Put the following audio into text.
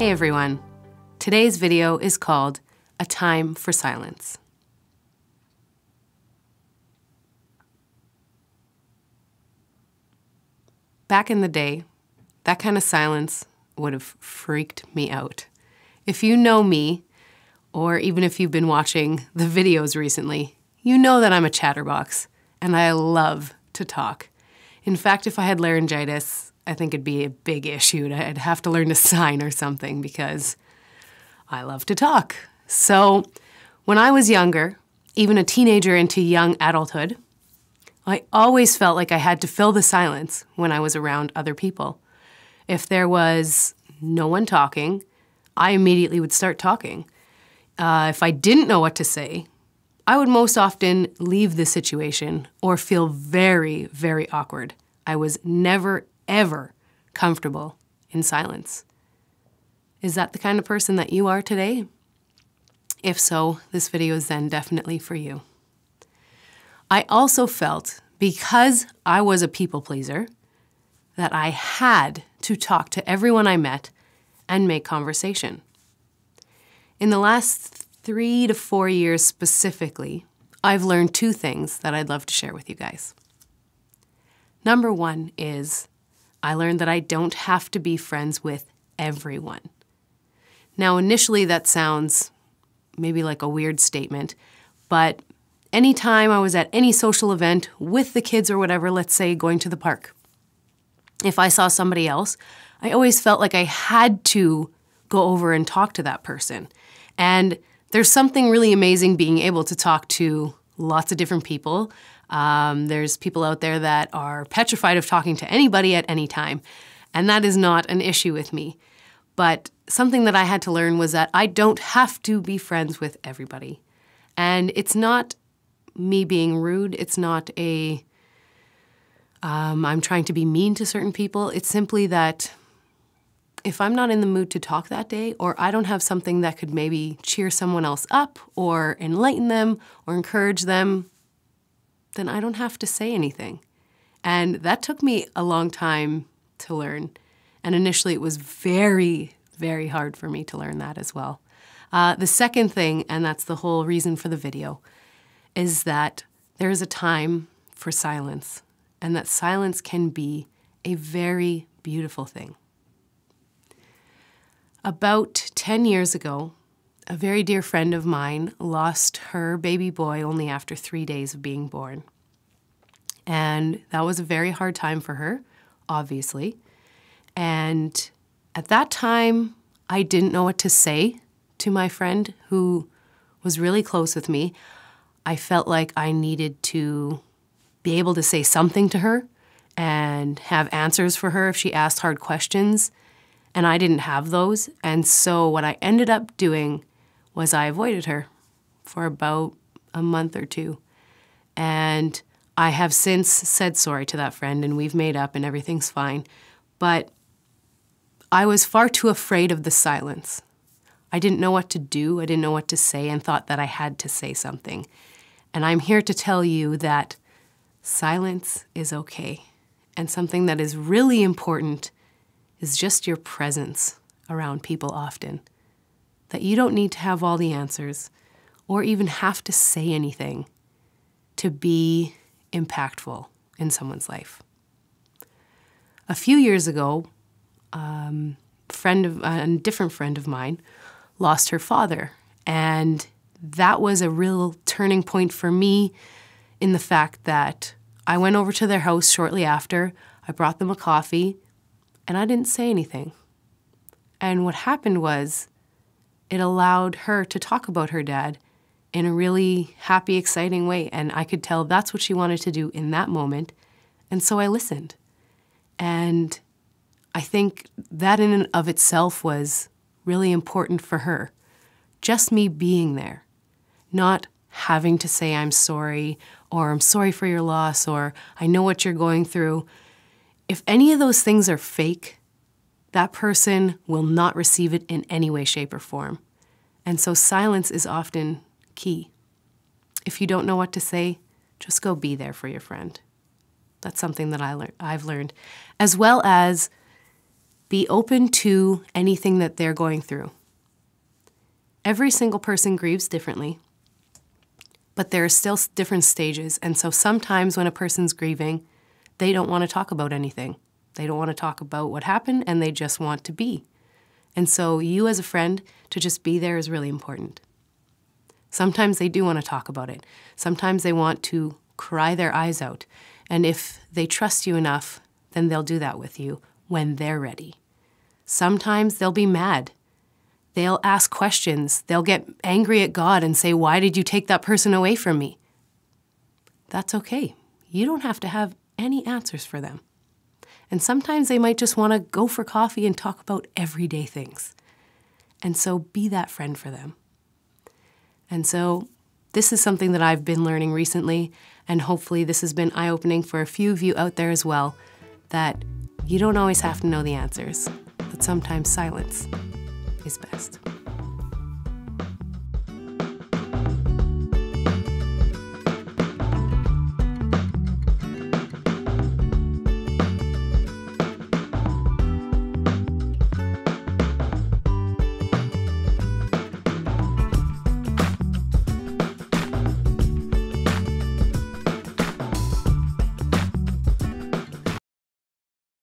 Hey everyone, today's video is called A Time for Silence. Back in the day, that kind of silence would have freaked me out. If you know me, or even if you've been watching the videos recently, you know that I'm a chatterbox, and I love to talk. In fact, if I had laryngitis, I think it'd be a big issue. I'd have to learn to sign or something because I love to talk. So when I was younger, even a teenager into young adulthood, I always felt like I had to fill the silence when I was around other people. If there was no one talking, I immediately would start talking. If I didn't know what to say, I would most often leave the situation or feel very, very awkward. I was never, ever comfortable in silence. Is that the kind of person that you are today? If so, this video is then definitely for you. I also felt, because I was a people pleaser, that I had to talk to everyone I met and make conversation. In the last 3 to 4 years specifically, I've learned 2 things that I'd love to share with you guys. Number 1 is I learned that I don't have to be friends with everyone. Now, initially that sounds maybe like a weird statement, but anytime I was at any social event with the kids or whatever, let's say going to the park, if I saw somebody else, I always felt like I had to go over and talk to that person. And there's something really amazing being able to talk to lots of different people. There's people out there that are petrified of talking to anybody at any time, and that is not an issue with me. But something that I had to learn was that I don't have to be friends with everybody. And it's not me being rude. It's not I'm trying to be mean to certain people. It's simply that if I'm not in the mood to talk that day, or I don't have something that could maybe cheer someone else up or enlighten them or encourage them, then I don't have to say anything. And that took me a long time to learn. And initially it was very, very hard for me to learn that as well. The second thing, and that's the whole reason for the video, is that there is a time for silence, and that silence can be a very beautiful thing. About 10 years ago, a very dear friend of mine lost her baby boy only after 3 days of being born. And that was a very hard time for her, obviously. And at that time, I didn't know what to say to my friend who was really close with me. I felt like I needed to be able to say something to her and have answers for her if she asked hard questions. And I didn't have those. And so what I ended up doing was I avoided her for about a month or 2. And I have since said sorry to that friend, and we've made up and everything's fine. But I was far too afraid of the silence. I didn't know what to do. I didn't know what to say, and thought that I had to say something. And I'm here to tell you that silence is okay. And something that is really important is just your presence around people often. That you don't need to have all the answers or even have to say anything to be impactful in someone's life. A few years ago, a different friend of mine lost her father, and that was a real turning point for me in the fact that I went over to their house shortly after. I brought them a coffee, and I didn't say anything. And what happened was it allowed her to talk about her dad in a really happy, exciting way. And I could tell that's what she wanted to do in that moment. And so I listened. And I think that in and of itself was really important for her. Just me being there, not having to say I'm sorry, or I'm sorry for your loss, or I know what you're going through. If any of those things are fake, that person will not receive it in any way, shape, or form. And so silence is often key. If you don't know what to say, just go be there for your friend. That's something that I've learned. As well as Be open to anything that they're going through. Every single person grieves differently, but there are still different stages. And so sometimes when a person's grieving, they don't want to talk about anything. They don't want to talk about what happened, and they just want to be. And so you as a friend, to just be there is really important. Sometimes they do want to talk about it. Sometimes they want to cry their eyes out. And if they trust you enough, then they'll do that with you when they're ready. Sometimes they'll be mad. They'll ask questions. They'll get angry at God and say, "Why did you take that person away from me?" That's okay. You don't have to have any answers for them. And sometimes they might just want to go for coffee and talk about everyday things. And so be that friend for them. And so this is something that I've been learning recently, and hopefully this has been eye-opening for a few of you out there as well, that you don't always have to know the answers, but sometimes silence is best.